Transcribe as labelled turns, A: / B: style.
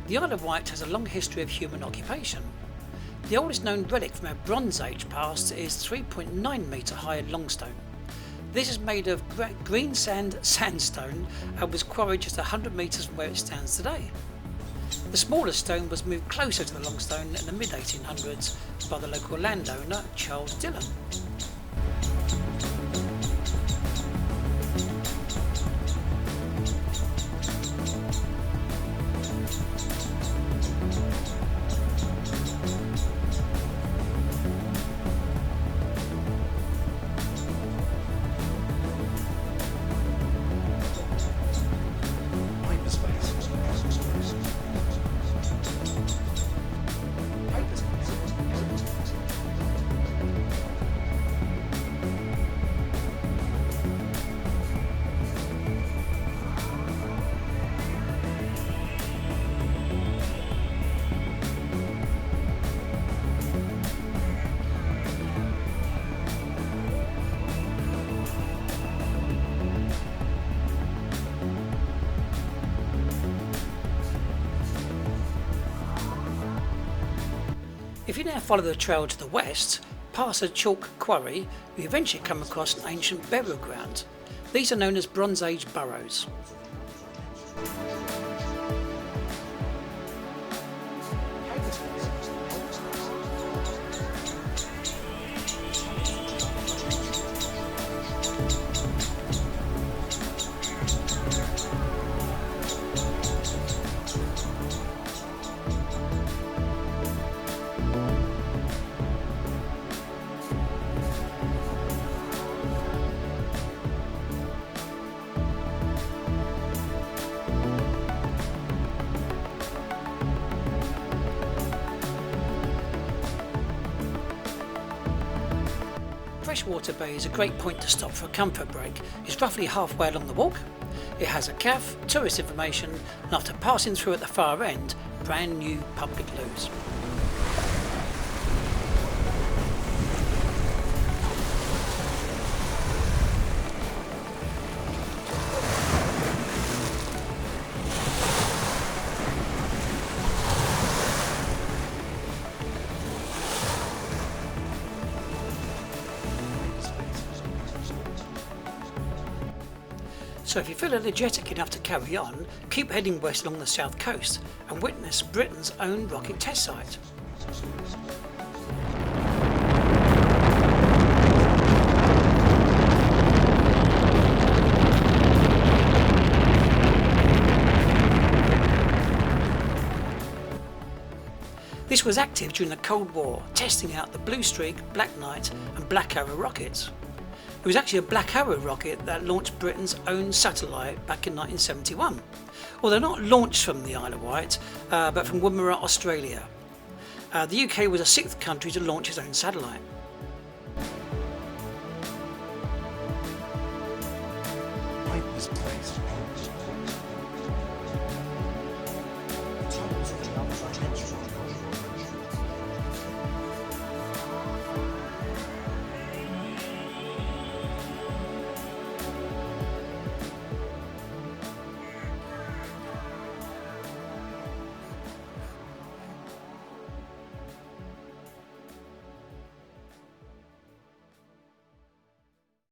A: The Isle of Wight has a long history of human occupation. The oldest known relic from our Bronze Age past is 3.9 metre high Longstone. This is made of green sandstone and was quarried just 100 metres from where it stands today. The smaller stone was moved closer to the Longstone in the mid-1800s by the local landowner Charles Dillon. If you now follow the trail to the west, past a chalk quarry, you eventually come across an ancient burial ground. These are known as Bronze Age burrows. Freshwater Bay is a great point to stop for a comfort break. It's roughly halfway along the walk. It has a cafe, tourist information, and after passing through at the far end, brand new public loos. So if you feel energetic enough to carry on, keep heading west along the south coast and witness Britain's own rocket test site. This was active during the Cold War, testing out the Blue Streak, Black Knight and Black Arrow rockets. It was actually a Black Arrow rocket that launched Britain's own satellite back in 1971. Although not launched from the Isle of Wight, but from Woomera, Australia. The UK was the sixth country to launch its own satellite.